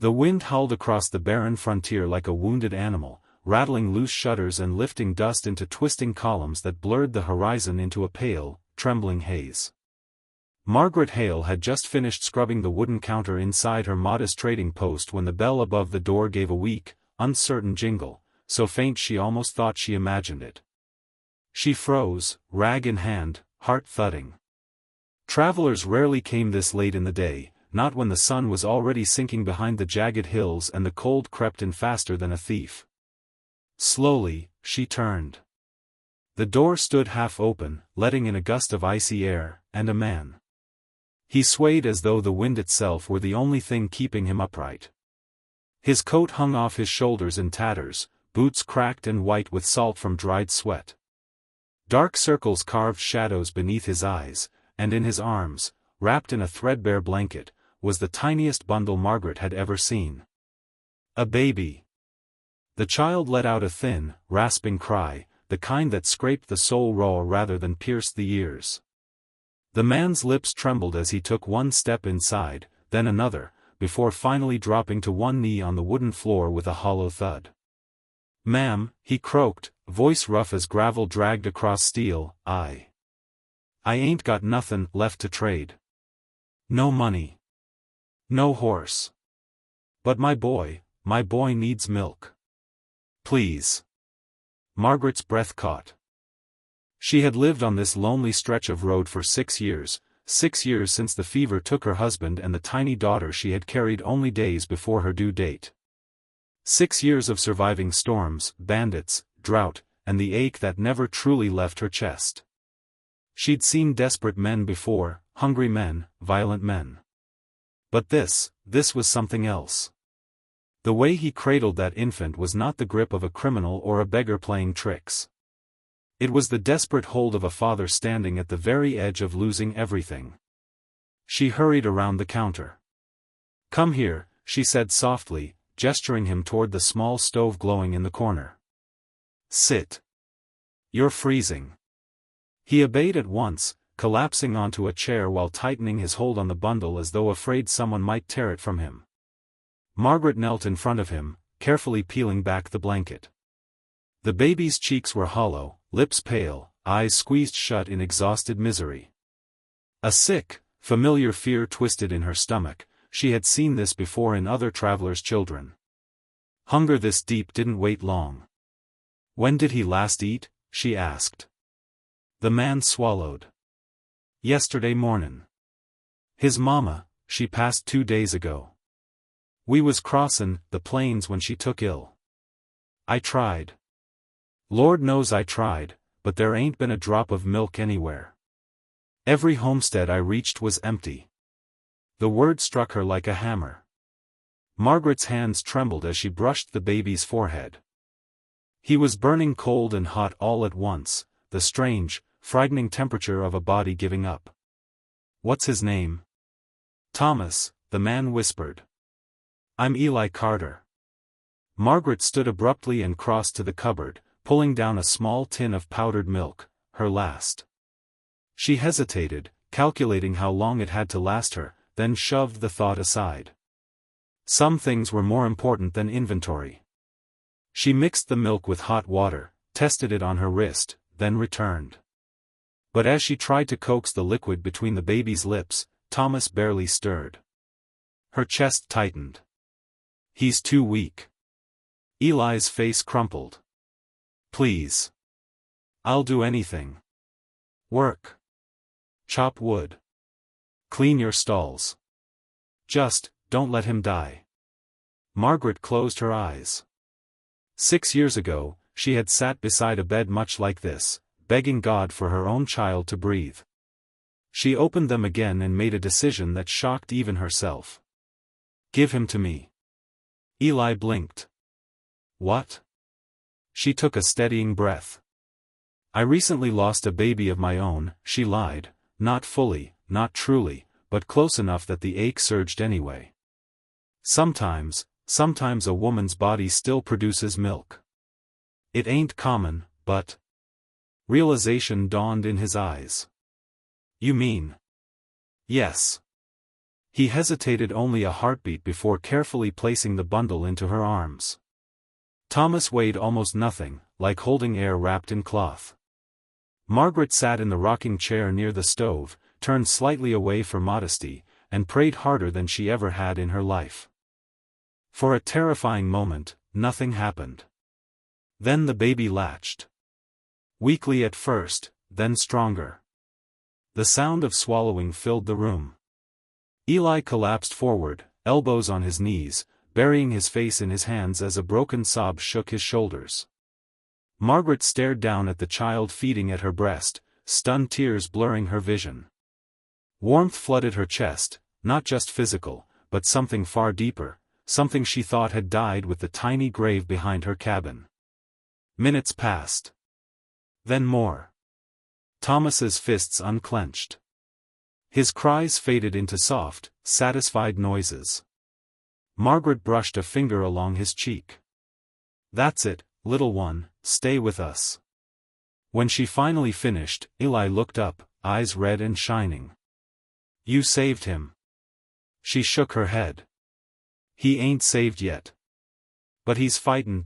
The wind howled across the barren frontier like a wounded animal, rattling loose shutters and lifting dust into twisting columns that blurred the horizon into a pale, trembling haze. Margaret Hale had just finished scrubbing the wooden counter inside her modest trading post when the bell above the door gave a weak, uncertain jingle, so faint she almost thought she imagined it. She froze, rag in hand, heart thudding. Travelers rarely came this late in the day, not when the sun was already sinking behind the jagged hills and the cold crept in faster than a thief. Slowly, she turned. The door stood half open, letting in a gust of icy air, and a man. He swayed as though the wind itself were the only thing keeping him upright. His coat hung off his shoulders in tatters, boots cracked and white with salt from dried sweat. Dark circles carved shadows beneath his eyes, and in his arms, wrapped in a threadbare blanket, was the tiniest bundle Margaret had ever seen. A baby. The child let out a thin, rasping cry, the kind that scraped the soul raw rather than pierced the ears. The man's lips trembled as he took one step inside, then another, before finally dropping to one knee on the wooden floor with a hollow thud. "Ma'am," he croaked, voice rough as gravel dragged across steel, I ain't got nothin' left to trade. No money. No horse. But my boy needs milk. Please." Margaret's breath caught. She had lived on this lonely stretch of road for 6 years, 6 years since the fever took her husband and the tiny daughter she had carried only days before her due date. 6 years of surviving storms, bandits, drought, and the ache that never truly left her chest. She'd seen desperate men before, hungry men, violent men. But this was something else. The way he cradled that infant was not the grip of a criminal or a beggar playing tricks. It was the desperate hold of a father standing at the very edge of losing everything. She hurried around the counter. "Come here," she said softly, gesturing him toward the small stove glowing in the corner. "Sit. You're freezing." He obeyed at once, collapsing onto a chair while tightening his hold on the bundle as though afraid someone might tear it from him. Margaret knelt in front of him, carefully peeling back the blanket. The baby's cheeks were hollow, lips pale, eyes squeezed shut in exhausted misery. A sick, familiar fear twisted in her stomach. She had seen this before in other travelers' children. Hunger this deep didn't wait long. "When did he last eat?" she asked. The man swallowed. "Yesterday mornin'. His mama, she passed 2 days ago. We was crossin' the plains when she took ill. I tried. Lord knows I tried, but there ain't been a drop of milk anywhere. Every homestead I reached was empty." The word struck her like a hammer. Margaret's hands trembled as she brushed the baby's forehead. He was burning cold and hot all at once, the strange, frightening temperature of a body giving up. "What's his name?" "Thomas," the man whispered. "I'm Eli Carter." Margaret stood abruptly and crossed to the cupboard, pulling down a small tin of powdered milk, her last. She hesitated, calculating how long it had to last her, then shoved the thought aside. Some things were more important than inventory. She mixed the milk with hot water, tested it on her wrist, then returned. But as she tried to coax the liquid between the baby's lips, Thomas barely stirred. Her chest tightened. "He's too weak." Eli's face crumpled. "Please. I'll do anything. Work. Chop wood. Clean your stalls. Just, don't let him die." Margaret closed her eyes. 6 years ago, she had sat beside a bed much like this, begging God for her own child to breathe. She opened them again and made a decision that shocked even herself. "Give him to me." Eli blinked. "What?" She took a steadying breath. "I recently lost a baby of my own," she lied, not fully, not truly, but close enough that the ache surged anyway. Sometimes a woman's body still produces milk. It ain't common, but... Realization dawned in his eyes. "You mean..." "Yes. He hesitated only a heartbeat before carefully placing the bundle into her arms. Thomas weighed almost nothing, like holding air wrapped in cloth. Margaret sat in the rocking chair near the stove, turned slightly away for modesty, and prayed harder than she ever had in her life. For a terrifying moment, nothing happened. Then the baby latched. Weakly at first, then stronger. The sound of swallowing filled the room. Eli collapsed forward, elbows on his knees, burying his face in his hands as a broken sob shook his shoulders. Margaret stared down at the child feeding at her breast, stunned tears blurring her vision. Warmth flooded her chest, not just physical, but something far deeper, something she thought had died with the tiny grave behind her cabin. Minutes passed. Then more. Thomas's fists unclenched. His cries faded into soft, satisfied noises. Margaret brushed a finger along his cheek. "That's it, little one, stay with us." When she finally finished, Eli looked up, eyes red and shining. "You saved him." She shook her head. "He ain't saved yet. But he's fightin'.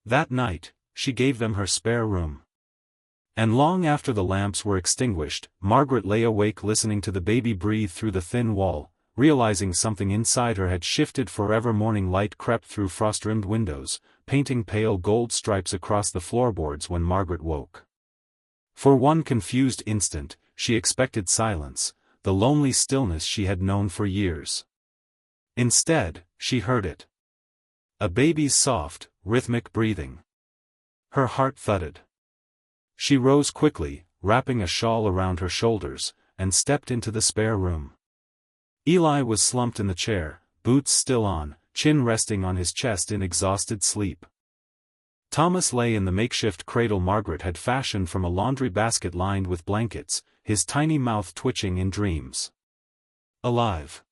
That night, she gave them her spare room. And long after the lamps were extinguished, Margaret lay awake listening to the baby breathe through the thin wall, realizing something inside her had shifted forever. Morning light crept through frost-rimmed windows, painting pale gold stripes across the floorboards when Margaret woke. For one confused instant, she expected silence, the lonely stillness she had known for years. Instead, she heard it. A baby's soft, rhythmic breathing. Her heart thudded. She rose quickly, wrapping a shawl around her shoulders, and stepped into the spare room. Eli was slumped in the chair, boots still on, chin resting on his chest in exhausted sleep. Thomas lay in the makeshift cradle Margaret had fashioned from a laundry basket lined with blankets, his tiny mouth twitching in dreams. Alive.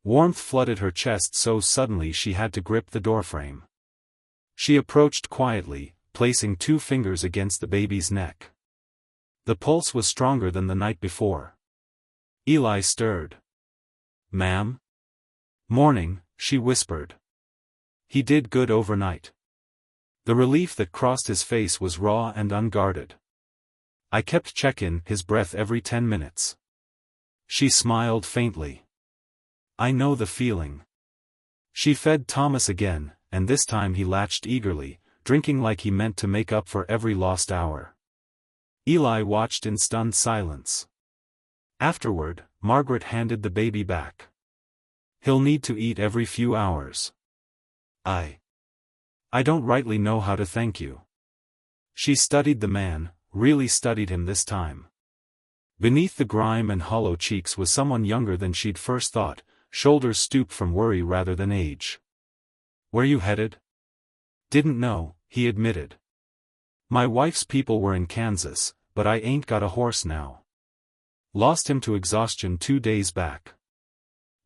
Warmth flooded her chest so suddenly she had to grip the doorframe. She approached quietly, placing 2 fingers against the baby's neck. The pulse was stronger than the night before. Eli stirred. "Ma'am?" "Morning," she whispered. He did good overnight. The relief that crossed his face was raw and unguarded. "I kept checking his breath every 10 minutes. She smiled faintly. "I know the feeling." She fed Thomas again, and this time he latched eagerly, drinking like he meant to make up for every lost hour. Eli watched in stunned silence. Afterward, Margaret handed the baby back. "He'll need to eat every few hours. I don't rightly know how to thank you." She studied the man, really studied him this time. Beneath the grime and hollow cheeks was someone younger than she'd first thought, shoulders stooped from worry rather than age. "Where you headed?" "Didn't know," he admitted. "My wife's people were in Kansas, but I ain't got a horse now. Lost him to exhaustion 2 days back."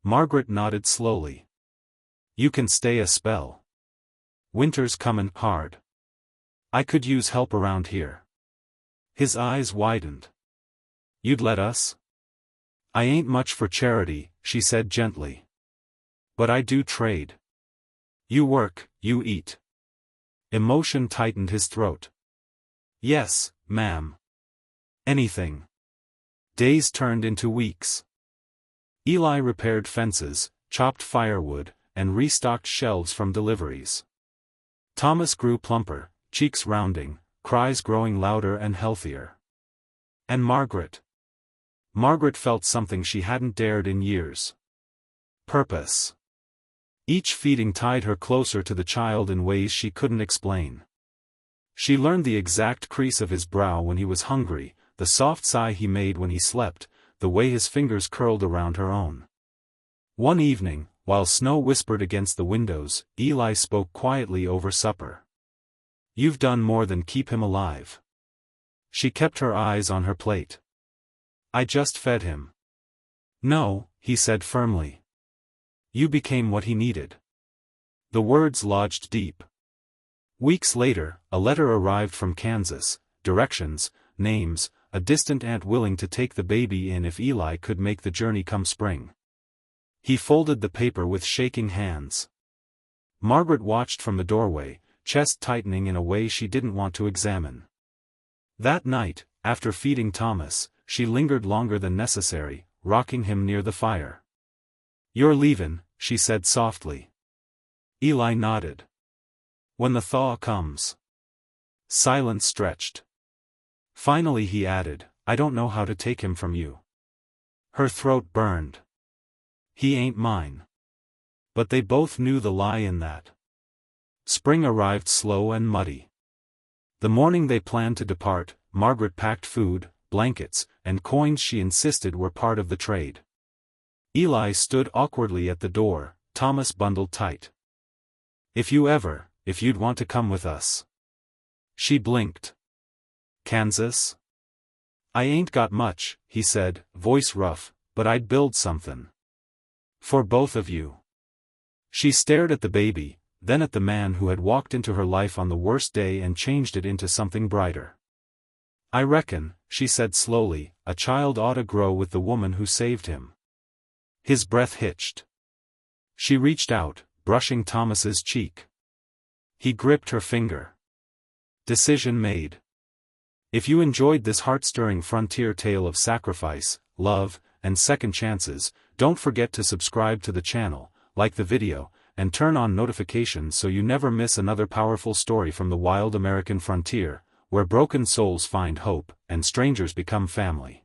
Margaret nodded slowly. "You can stay a spell. Winter's comin' hard. I could use help around here." His eyes widened. "You'd let us?" "I ain't much for charity," she said gently. "But I do trade. You work, you eat." Emotion tightened his throat. "Yes, ma'am. Anything." Days turned into weeks. Eli repaired fences, chopped firewood, and restocked shelves from deliveries. Thomas grew plumper, cheeks rounding, cries growing louder and healthier. And Margaret. Margaret felt something she hadn't dared in years. Purpose. Each feeding tied her closer to the child in ways she couldn't explain. She learned the exact crease of his brow when he was hungry, the soft sigh he made when he slept, the way his fingers curled around her own. One evening, while snow whispered against the windows, Eli spoke quietly over supper. "You've done more than keep him alive." She kept her eyes on her plate. "I just fed him." "No," he said firmly. "You became what he needed." The words lodged deep. Weeks later, a letter arrived from Kansas, directions, names, a distant aunt willing to take the baby in if Eli could make the journey come spring. He folded the paper with shaking hands. Margaret watched from the doorway, chest tightening in a way she didn't want to examine. That night, after feeding Thomas, she lingered longer than necessary, rocking him near the fire. "You're leavin'," she said softly. Eli nodded. "When the thaw comes." Silence stretched. Finally he added, "I don't know how to take him from you." Her throat burned. "He ain't mine." But they both knew the lie in that. Spring arrived slow and muddy. The morning they planned to depart, Margaret packed food, blankets, and coins she insisted were part of the trade. Eli stood awkwardly at the door, Thomas bundled tight. If you'd want to come with us." She blinked. "Kansas?" "I ain't got much," he said, voice rough, "but I'd build something. For both of you." She stared at the baby, then at the man who had walked into her life on the worst day and changed it into something brighter. "I reckon," she said slowly, "a child ought to grow with the woman who saved him." His breath hitched. She reached out, brushing Thomas's cheek. He gripped her finger. Decision made. If you enjoyed this heart-stirring frontier tale of sacrifice, love, and second chances, don't forget to subscribe to the channel, like the video, and turn on notifications so you never miss another powerful story from the wild American frontier, where broken souls find hope, and strangers become family.